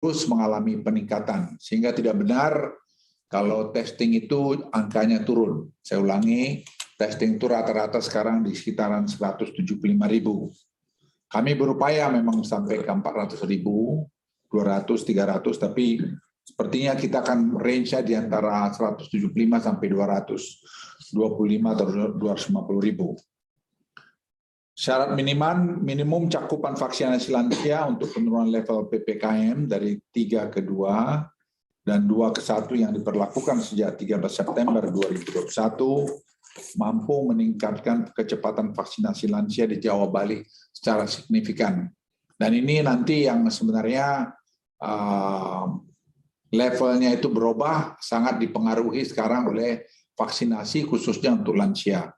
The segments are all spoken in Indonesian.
terus mengalami peningkatan, sehingga tidak benar kalau testing itu angkanya turun. Saya ulangi, testing itu rata-rata sekarang di sekitaran 175.000. Kami berupaya memang sampai ke 400.000, 200, 300, tapi sepertinya kita akan range-nya di antara 175 sampai 225 atau 250.000. Syarat minimum cakupan vaksinasi lansia untuk penurunan level PPKM dari 3 ke 2 dan 2 ke 1 yang diberlakukan sejak 13 September 2021 mampu meningkatkan kecepatan vaksinasi lansia di Jawa Bali secara signifikan. Dan ini nanti yang sebenarnya levelnya itu berubah, sangat dipengaruhi sekarang oleh vaksinasi khususnya untuk lansia.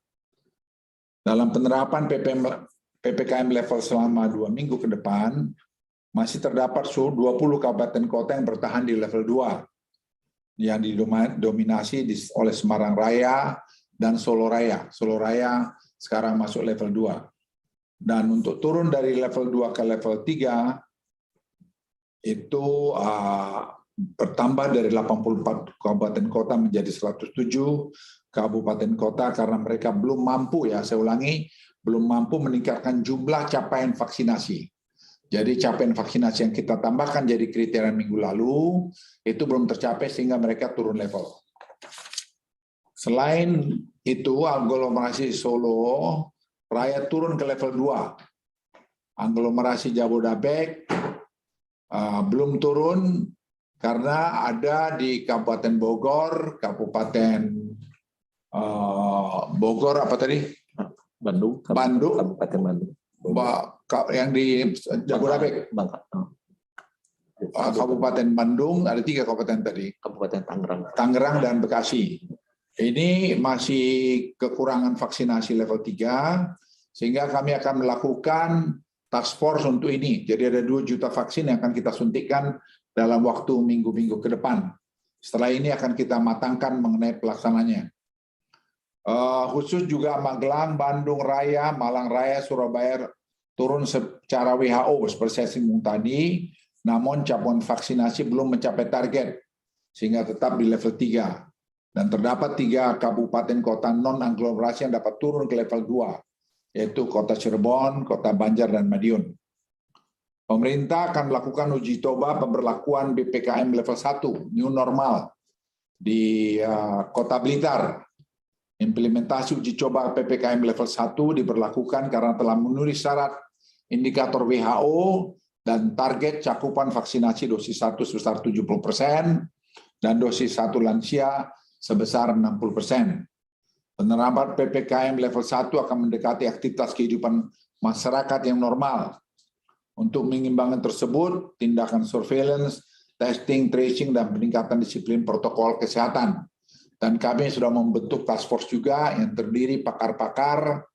Dalam penerapan PPKM level selama 2 minggu ke depan, masih terdapat 20 kabupaten kota yang bertahan di level 2, yang didominasi oleh Semarang Raya dan Solo Raya. Solo Raya sekarang masuk level 2. Dan untuk turun dari level 2 ke level 3, itu bertambah dari 84 kabupaten kota menjadi 107 kabupaten kota karena mereka belum mampu, ya saya ulangi, belum mampu meningkatkan jumlah capaian vaksinasi. Jadi capaian vaksinasi yang kita tambahkan jadi kriteria minggu lalu itu belum tercapai sehingga mereka turun level. Selain itu, aglomerasi Solo Raya turun ke level 2. Aglomerasi Jabodetabek belum turun karena ada di Kabupaten Bogor, Bogor apa tadi? Bandung. Kabupaten Bandung. Yang di Jabodetabek. Kabupaten Bandung, ada 3 kabupaten tadi. Kabupaten Tangerang dan Bekasi. Ini masih kekurangan vaksinasi level 3, sehingga kami akan melakukan task force untuk ini. Jadi ada 2 juta vaksin yang akan kita suntikkan dalam waktu minggu-minggu ke depan. Setelah ini akan kita matangkan mengenai pelaksananya. Khusus juga Magelang, Bandung Raya, Malang Raya, Surabaya turun secara WHO seperti saya singgung tadi, namun capaian vaksinasi belum mencapai target, sehingga tetap di level 3. Dan terdapat 3 kabupaten kota non-aglomerasi yang dapat turun ke level 2, yaitu Kota Cirebon, Kota Banjar, dan Madiun. Pemerintah akan melakukan uji coba pemberlakuan PPKM level 1, new normal, di Kota Blitar. Implementasi uji coba PPKM level 1 diberlakukan karena telah memenuhi syarat indikator WHO dan target cakupan vaksinasi dosis 1 sebesar 70% dan dosis 1 lansia sebesar 60%. Penerapan PPKM level 1 akan mendekati aktivitas kehidupan masyarakat yang normal. Untuk mengimbangi tersebut, tindakan surveillance, testing, tracing, dan peningkatan disiplin protokol kesehatan. Dan kami sudah membentuk task force juga yang terdiri pakar-pakar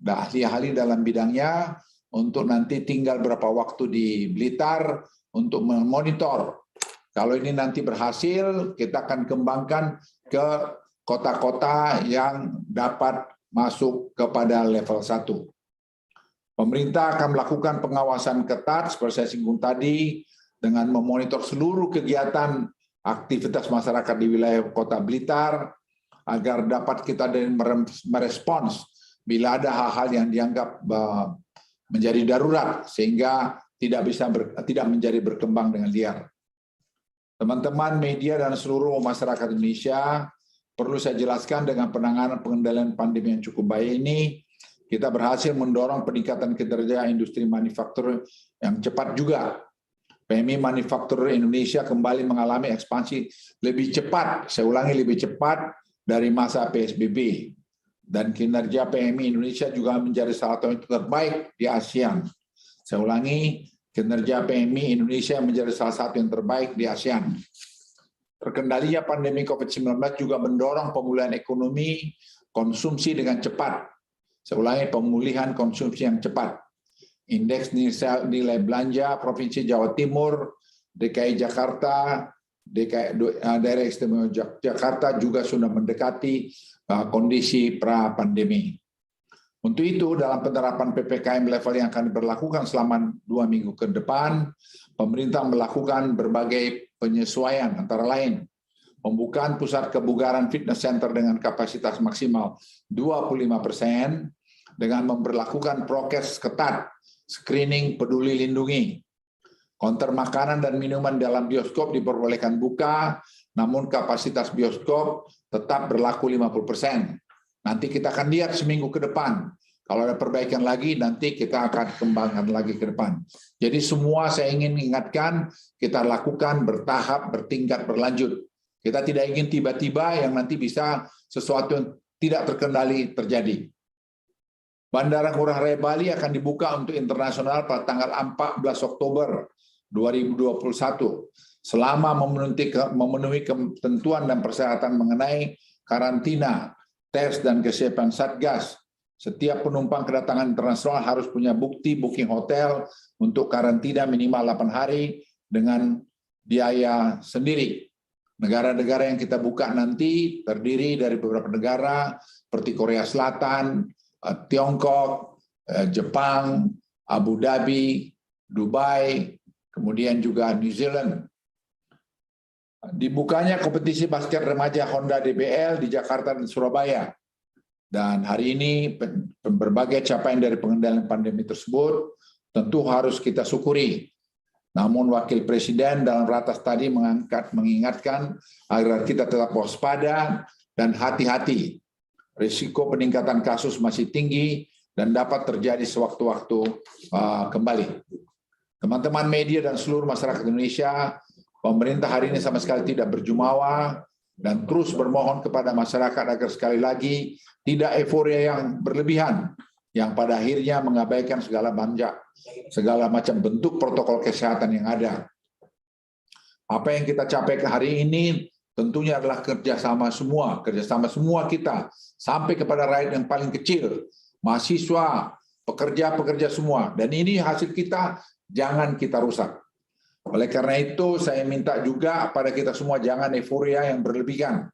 dan ahli-ahli dalam bidangnya untuk nanti tinggal berapa waktu di Blitar untuk memonitor. Kalau ini nanti berhasil, kita akan kembangkan ke kota-kota yang dapat masuk kepada level 1. Pemerintah akan melakukan pengawasan ketat seperti saya singgung tadi dengan memonitor seluruh kegiatan aktivitas masyarakat di wilayah Kota Blitar agar dapat kita merespons bila ada hal-hal yang dianggap menjadi darurat sehingga tidak menjadi berkembang dengan liar. Teman-teman media dan seluruh masyarakat Indonesia, perlu saya jelaskan dengan penanganan pengendalian pandemi yang cukup baik ini, kita berhasil mendorong peningkatan kinerja industri manufaktur yang cepat juga. PMI Manufaktur Indonesia kembali mengalami ekspansi lebih cepat, saya ulangi lebih cepat dari masa PSBB. Dan kinerja PMI Indonesia juga menjadi salah satu yang terbaik di ASEAN. Saya ulangi, kinerja PMI Indonesia menjadi salah satu yang terbaik di ASEAN. Terkendalinya pandemi COVID-19 juga mendorong pemulihan ekonomi konsumsi dengan cepat. Saya ulangi, pemulihan konsumsi yang cepat. Indeks nilai belanja Provinsi Jawa Timur, DKI Jakarta, Daerah Istimewa Jakarta juga sudah mendekati kondisi pra-pandemi. Untuk itu, dalam penerapan PPKM level yang akan diberlakukan selama 2 minggu ke depan, pemerintah melakukan berbagai penyesuaian, antara lain pembukaan pusat kebugaran fitness center dengan kapasitas maksimal 25% dengan memberlakukan prokes ketat, screening peduli lindungi. Konter makanan dan minuman dalam bioskop diperbolehkan buka, namun kapasitas bioskop tetap berlaku 50%. Nanti kita akan lihat seminggu ke depan. Kalau ada perbaikan lagi, nanti kita akan kembangkan lagi ke depan. Jadi semua saya ingin ingatkan, kita lakukan bertahap, bertingkat, berlanjut. Kita tidak ingin tiba-tiba yang nanti bisa sesuatu yang tidak terkendali terjadi. Bandara Ngurah Rai Bali akan dibuka untuk internasional pada tanggal 14 Oktober 2021. Selama memenuhi ketentuan dan persyaratan mengenai karantina, tes dan kesiapan Satgas, setiap penumpang kedatangan internasional harus punya bukti booking hotel untuk karantina minimal 8 hari dengan biaya sendiri. Negara-negara yang kita buka nanti terdiri dari beberapa negara seperti Korea Selatan, Tiongkok, Jepang, Abu Dhabi, Dubai, kemudian juga New Zealand. Dibukanya kompetisi basket remaja Honda DBL di Jakarta dan Surabaya. Dan hari ini berbagai capaian dari pengendalian pandemi tersebut tentu harus kita syukuri. Namun Wakil Presiden dalam ratas tadi mengingatkan agar kita tetap waspada dan hati-hati. Risiko peningkatan kasus masih tinggi dan dapat terjadi sewaktu-waktu kembali. Teman-teman media dan seluruh masyarakat Indonesia, pemerintah hari ini sama sekali tidak berjumawa dan terus bermohon kepada masyarakat agar sekali lagi tidak euforia yang berlebihan, yang pada akhirnya mengabaikan segala macam bentuk protokol kesehatan yang ada. Apa yang kita capai ke hari ini tentunya adalah kerjasama semua kita, sampai kepada rakyat yang paling kecil, mahasiswa, pekerja semua. Dan ini hasil kita, jangan kita rusak. Oleh karena itu, saya minta juga pada kita semua jangan euforia yang berlebihan.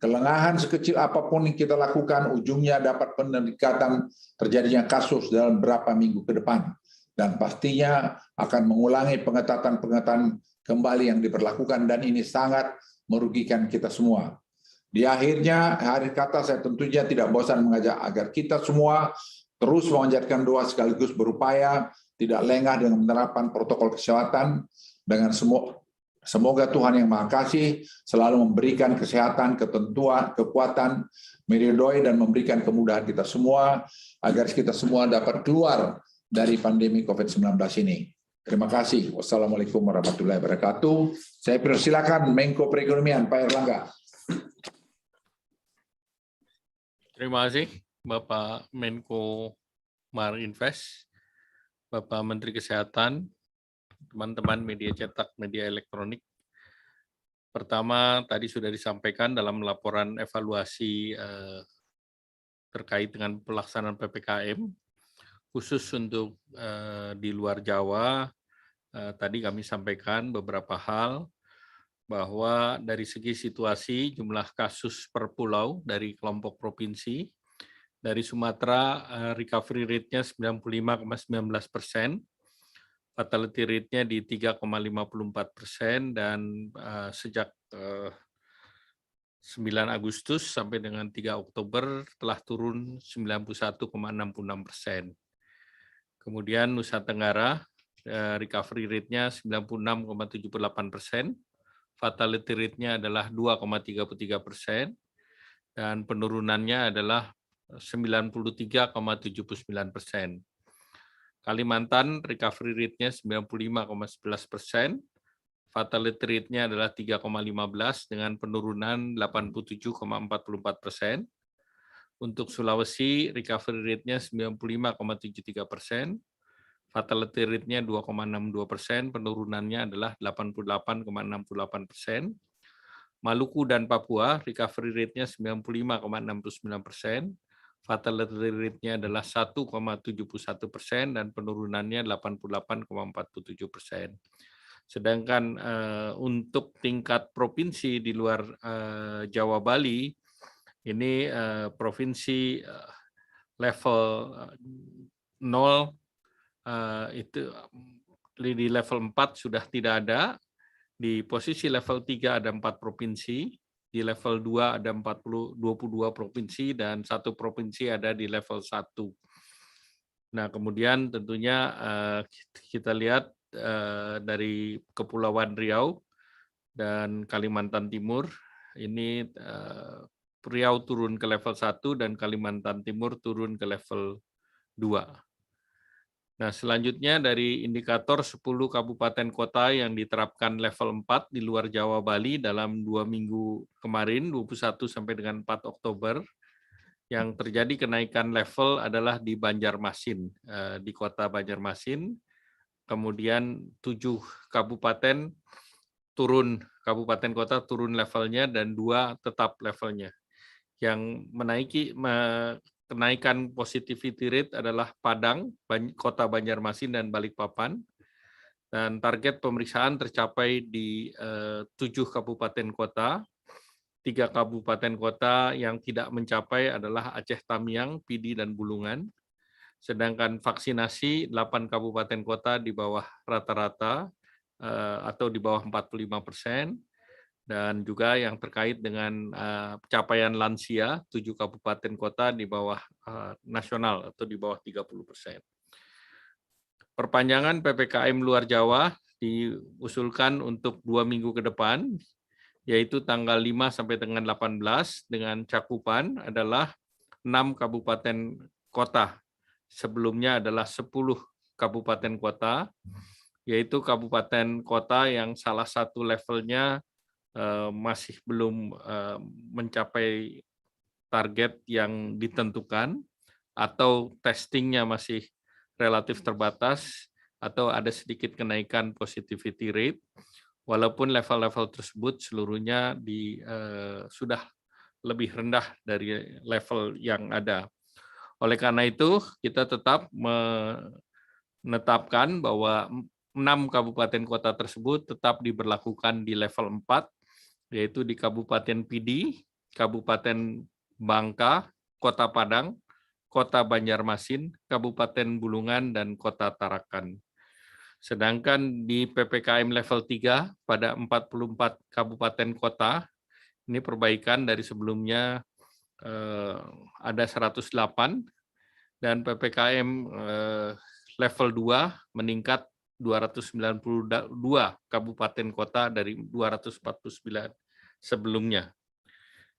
Kelengahan sekecil apapun yang kita lakukan, ujungnya dapat peningkatan terjadinya kasus dalam beberapa minggu ke depan. Dan pastinya akan mengulangi pengetatan kembali yang diberlakukan, dan ini sangat merugikan kita semua. Di akhirnya, akhir kata saya tentunya tidak bosan mengajak agar kita semua terus memanjatkan doa sekaligus berupaya tidak lengah dengan menerapkan protokol kesehatan dengan semua. Semoga Tuhan yang Maha Kasih selalu memberikan kesehatan, ketentuan, kekuatan, meridoi dan memberikan kemudahan kita semua agar kita semua dapat keluar dari pandemi COVID-19 ini. Terima kasih. Wassalamualaikum warahmatullahi wabarakatuh. Saya persilakan Menko Perekonomian Pak Erlangga. Terima kasih Bapak Menko Marinvest, Bapak Menteri Kesehatan, teman-teman media cetak, media elektronik. Pertama, tadi sudah disampaikan dalam laporan evaluasi terkait dengan pelaksanaan PPKM, khusus untuk di luar Jawa, tadi kami sampaikan beberapa hal, bahwa dari segi situasi jumlah kasus per pulau dari kelompok provinsi, dari Sumatera recovery rate-nya 95,19%, fatality rate-nya di 3,54%, dan sejak 9 Agustus sampai dengan 3 Oktober telah turun 91,66%. Kemudian Nusa Tenggara recovery rate-nya 96,78%, fatality rate-nya adalah 2,33%, dan penurunannya adalah 93,79%. Kalimantan recovery rate-nya 95,11%, fatality rate-nya adalah 3,15 dengan penurunan 87,44%. Untuk Sulawesi recovery rate-nya 95,73%, fatality rate-nya 2,62%, penurunannya adalah 88,68%. Maluku dan Papua recovery rate-nya 95,69%, fatality rate-nya adalah 1,71% dan penurunannya 88,47%. Sedangkan untuk tingkat provinsi di luar Jawa Bali, ini provinsi level 0 itu di level 4 sudah tidak ada. Di posisi level 3 ada 4 provinsi, di level 2 ada 22 provinsi, dan 1 provinsi ada di level 1. Nah, kemudian tentunya kita lihat dari Kepulauan Riau dan Kalimantan Timur, ini Riau turun ke level 1 dan Kalimantan Timur turun ke level 2. Nah, selanjutnya dari indikator 10 kabupaten kota yang diterapkan level 4 di luar Jawa Bali dalam 2 minggu kemarin, 21 sampai dengan 4 Oktober, yang terjadi kenaikan level adalah di Banjarmasin, di kota Banjarmasin, kemudian 7 kabupaten kota turun levelnya dan 2 tetap levelnya. Yang kenaikan positivity rate adalah Padang, Kota Banjarmasin, dan Balikpapan. Dan target pemeriksaan tercapai di 7 kabupaten kota. 3 kabupaten kota yang tidak mencapai adalah Aceh Tamiang, Pidi, dan Bulungan. Sedangkan vaksinasi 8 kabupaten kota di bawah rata-rata atau di bawah 45%. Dan juga yang terkait dengan capaian lansia, 7 kabupaten kota di bawah nasional atau di bawah 30%. Perpanjangan PPKM luar Jawa diusulkan untuk 2 minggu ke depan, yaitu tanggal 5 sampai dengan 18, dengan cakupan adalah 6 kabupaten kota. Sebelumnya adalah 10 kabupaten kota, yaitu kabupaten kota yang salah satu levelnya masih belum mencapai target yang ditentukan, atau testingnya masih relatif terbatas, atau ada sedikit kenaikan positivity rate, walaupun level-level tersebut seluruhnya sudah lebih rendah dari level yang ada. Oleh karena itu, kita tetap menetapkan bahwa 6 kabupaten kota tersebut tetap diberlakukan di level 4, yaitu di Kabupaten Pidi, Kabupaten Bangka, Kota Padang, Kota Banjarmasin, Kabupaten Bulungan, dan Kota Tarakan. Sedangkan di PPKM level 3 pada 44 kabupaten kota, ini perbaikan dari sebelumnya ada 108, dan PPKM level 2 meningkat 292 kabupaten kota dari 249 sebelumnya.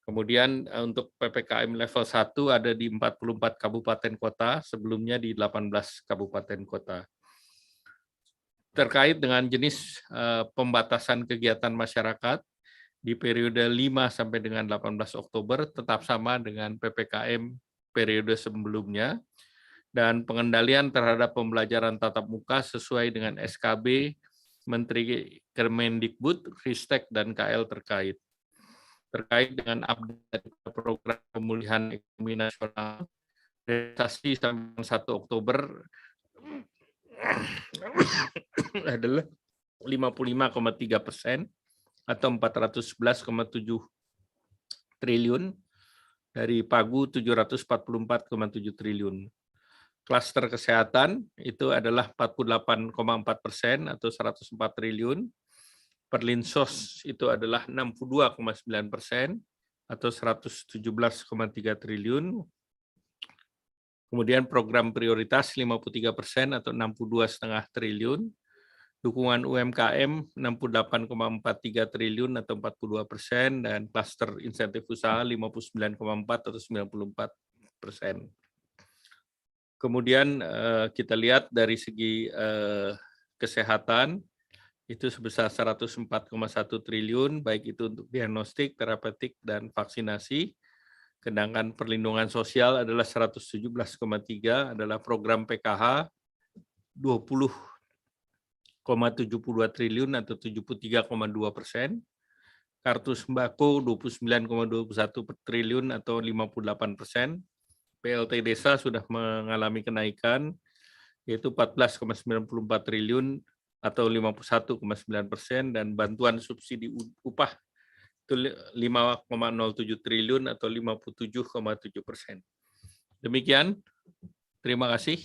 Kemudian untuk PPKM level 1 ada di 44 kabupaten kota, sebelumnya di 18 kabupaten kota. Terkait dengan jenis pembatasan kegiatan masyarakat, di periode 5 sampai dengan 18 Oktober tetap sama dengan PPKM periode sebelumnya, dan pengendalian terhadap pembelajaran tatap muka sesuai dengan SKB Menteri Kemendikbud, Ristek, dan KL terkait. Terkait dengan update program pemulihan ekonomi nasional, realisasi sampai 1 Oktober adalah 55,3% atau 411,7 triliun dari pagu 744,7 triliun. Klaster kesehatan itu adalah 48,4% atau 104 triliun. Perlinsos itu adalah 62,9% atau 117,3 triliun. Kemudian program prioritas 53% atau 62,5 triliun. Dukungan UMKM 68,43 triliun atau 42%, dan klaster insentif usaha 59,4 atau 94%. Kemudian kita lihat dari segi kesehatan, itu sebesar 104,1 triliun, baik itu untuk diagnostik, terapeutik, dan vaksinasi. Sedangkan perlindungan sosial adalah 117,3, adalah program PKH 20,72 triliun atau 73,2%. Kartu sembako 29,21 triliun atau 58%. PLT desa sudah mengalami kenaikan, yaitu 14,94 triliun atau 51,9%, dan bantuan subsidi upah itu 5,07 triliun atau 57,7%. Demikian Terima kasih.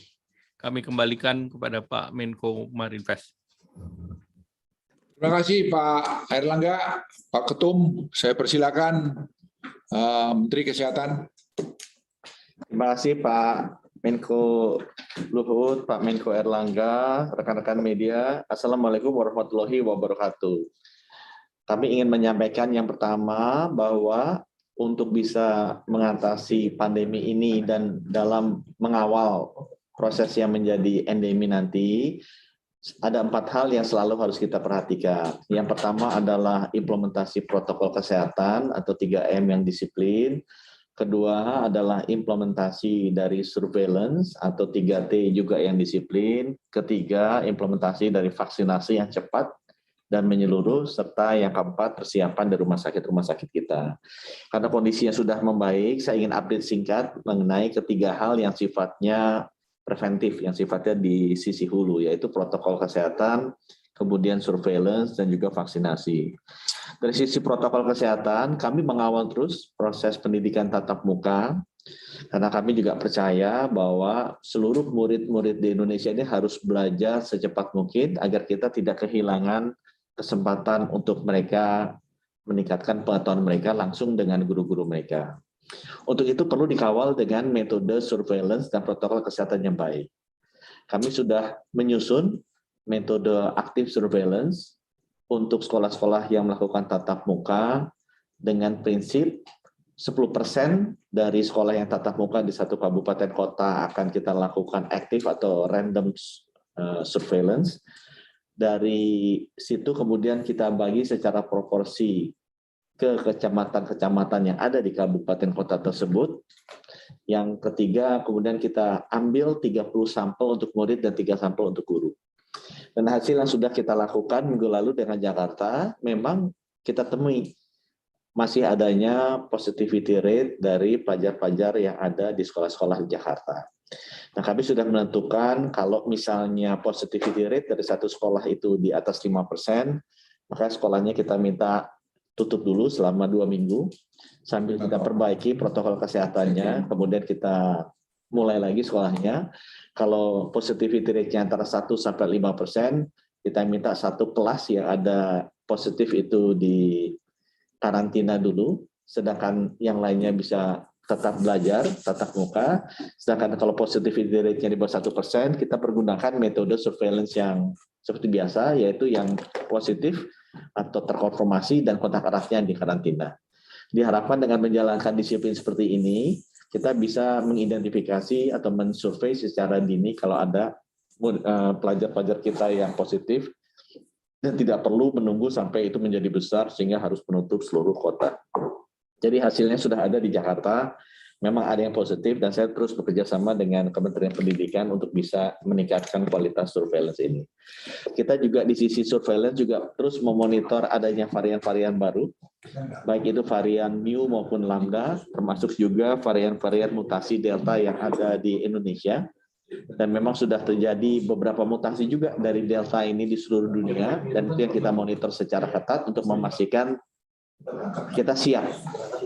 Kami kembalikan kepada Pak Menko Marinvest. Terima kasih Pak Airlangga, Pak Ketum. Saya persilakan Menteri Kesehatan. Terima kasih Pak Menko Luhut, Pak Menko Airlangga, rekan-rekan media. Assalamualaikum warahmatullahi wabarakatuh. Kami ingin menyampaikan yang pertama bahwa untuk bisa mengatasi pandemi ini dan dalam mengawal proses yang menjadi endemi nanti, ada 4 hal yang selalu harus kita perhatikan. Yang pertama adalah implementasi protokol kesehatan atau 3M yang disiplin. Kedua adalah implementasi dari surveillance atau 3T juga yang disiplin. Ketiga, implementasi dari vaksinasi yang cepat dan menyeluruh, serta yang keempat, persiapan dari rumah sakit kita. Karena kondisinya sudah membaik, saya ingin update singkat mengenai ketiga hal yang sifatnya preventif, yang sifatnya di sisi hulu, yaitu protokol kesehatan, kemudian surveillance, dan juga vaksinasi. Dari sisi protokol kesehatan, kami mengawal terus proses pendidikan tatap muka, karena kami juga percaya bahwa seluruh murid-murid di Indonesia ini harus belajar secepat mungkin agar kita tidak kehilangan kesempatan untuk mereka meningkatkan pengetahuan mereka langsung dengan guru-guru mereka. Untuk itu perlu dikawal dengan metode surveillance dan protokol kesehatan yang baik. Kami sudah menyusun metode active surveillance untuk sekolah-sekolah yang melakukan tatap muka dengan prinsip 10% dari sekolah yang tatap muka di satu kabupaten kota akan kita lakukan active atau random surveillance. Dari situ kemudian kita bagi secara proporsi ke kecamatan-kecamatan yang ada di kabupaten kota tersebut. Yang ketiga, kemudian kita ambil 30 sampel untuk murid dan 3 sampel untuk guru. Dan hasil yang sudah kita lakukan minggu lalu dengan Jakarta, memang kita temui masih adanya positivity rate dari pelajar-pelajar yang ada di sekolah-sekolah di Jakarta. Nah, kami sudah menentukan kalau misalnya positivity rate dari satu sekolah itu di atas 5%, maka sekolahnya kita minta tutup dulu selama 2 minggu, sambil kita perbaiki protokol kesehatannya, kemudian kita mulai lagi sekolahnya. Kalau positivity rate-nya antara 1-5%, kita minta satu kelas yang ada positif itu di karantina dulu, sedangkan yang lainnya bisa tetap belajar, tatap muka. Sedangkan kalau positivity rate-nya di bawah 1%, kita pergunakan metode surveillance yang seperti biasa, yaitu yang positif atau terkonfirmasi dan kontak eratnya di karantina. Diharapkan dengan menjalankan disiplin seperti ini, kita bisa mengidentifikasi atau mensurvei secara dini kalau ada pelajar-pelajar kita yang positif, dan tidak perlu menunggu sampai itu menjadi besar sehingga harus menutup seluruh kota. Jadi hasilnya sudah ada di Jakarta, memang ada yang positif, dan saya terus bekerja sama dengan Kementerian Pendidikan untuk bisa meningkatkan kualitas surveillance ini. Kita juga di sisi surveillance juga terus memonitor adanya varian-varian baru, baik itu varian Mu maupun Lambda, termasuk juga varian-varian mutasi Delta yang ada di Indonesia. Dan memang sudah terjadi beberapa mutasi juga dari Delta ini di seluruh dunia, dan itu yang kita monitor secara ketat untuk memastikan kita siap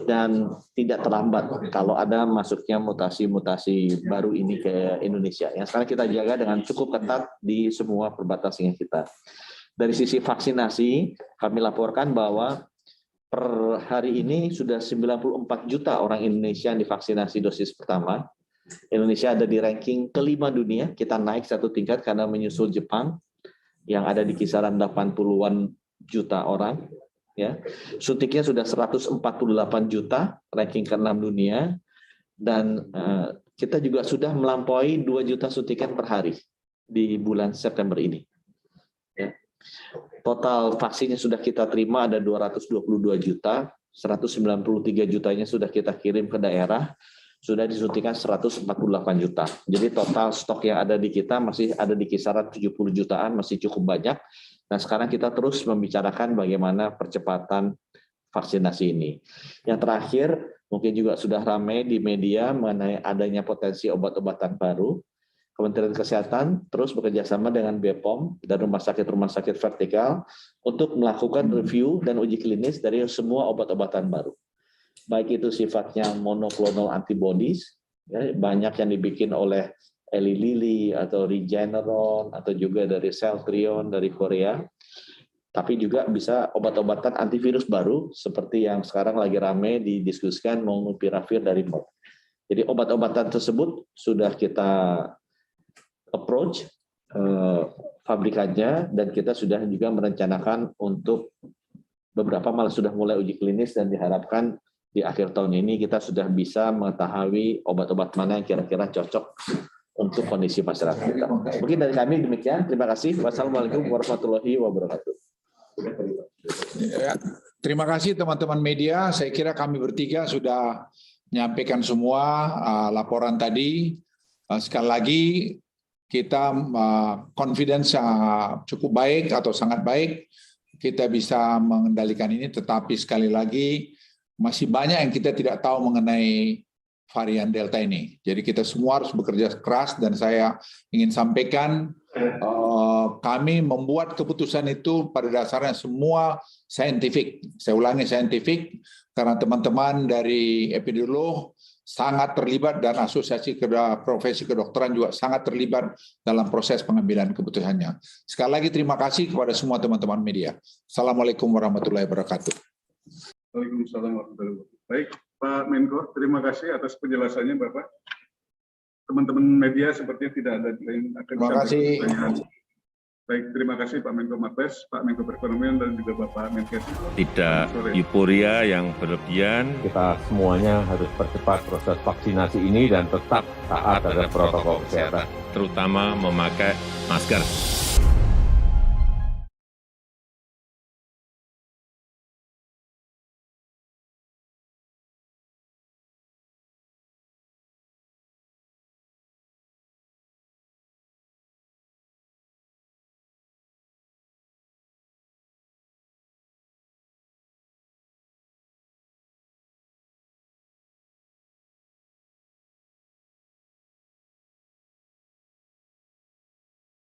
dan tidak terlambat kalau ada masuknya mutasi-mutasi baru ini ke Indonesia. Yang sekarang kita jaga dengan cukup ketat di semua perbatasan kita. Dari sisi vaksinasi, kami laporkan bahwa per hari ini sudah 94 juta orang Indonesia yang divaksinasi dosis pertama. Indonesia ada di ranking kelima dunia, kita naik satu tingkat karena menyusul Jepang yang ada di kisaran 80-an juta orang. Ya, suntiknya sudah 148 juta, ranking ke-6 dunia, dan kita juga sudah melampaui 2 juta suntikan per hari di bulan September ini. Ya. Total vaksinnya sudah kita terima ada 222 juta, 193 jutanya sudah kita kirim ke daerah, sudah disuntikan 148 juta. Jadi total stok yang ada di kita masih ada di kisaran 70 jutaan, masih cukup banyak. Nah, sekarang kita terus membicarakan bagaimana percepatan vaksinasi ini. Yang terakhir, mungkin juga sudah ramai di media mengenai adanya potensi obat-obatan baru. Kementerian Kesehatan terus bekerjasama dengan BPOM dan rumah sakit vertikal untuk melakukan review dan uji klinis dari semua obat-obatan baru. Baik itu sifatnya monoclonal antibodies Ya, banyak yang dibikin oleh Eli Lilly atau Regeneron atau juga dari Celltrion dari Korea. Tapi juga bisa obat-obatan antivirus baru seperti yang sekarang lagi rame didiskusikan Molnupiravir dari Merck. Jadi obat-obatan tersebut sudah kita approach pabrikannya dan kita sudah juga merencanakan untuk beberapa malah sudah mulai uji klinis dan diharapkan di akhir tahun ini kita sudah bisa mengetahui obat-obat mana yang kira-kira cocok untuk kondisi masyarakat kita. Mungkin dari kami demikian. Terima kasih. Wassalamualaikum warahmatullahi wabarakatuh. Ya, terima kasih teman-teman media. Saya kira kami bertiga sudah menyampaikan semua laporan tadi. Sekali lagi kita confidence cukup baik atau sangat baik kita bisa mengendalikan ini, tetapi sekali lagi masih banyak yang kita tidak tahu mengenai varian Delta ini. Jadi kita semua harus bekerja keras dan saya ingin sampaikan kami membuat keputusan itu pada dasarnya semua saintifik. Saya ulangi saintifik karena teman-teman dari epidemiolog sangat terlibat dan asosiasi profesi kedokteran juga sangat terlibat dalam proses pengambilan keputusannya. Sekali lagi terima kasih kepada semua teman-teman media. Assalamualaikum warahmatullahi wabarakatuh. Waalaikumsalam warahmatullahi wabarakatuh. Baik, Pak Menko, terima kasih atas penjelasannya, Bapak. Teman-teman media sepertinya tidak ada yang akan Terima kasih. Baik, terima kasih Pak Menko Marves, Pak Menko Perekonomian, dan juga Bapak Menkes. Tidak euforia yang berlebihan. Kita semuanya harus percepat proses vaksinasi ini dan tetap taat terhadap protokol kesehatan. Terutama memakai masker.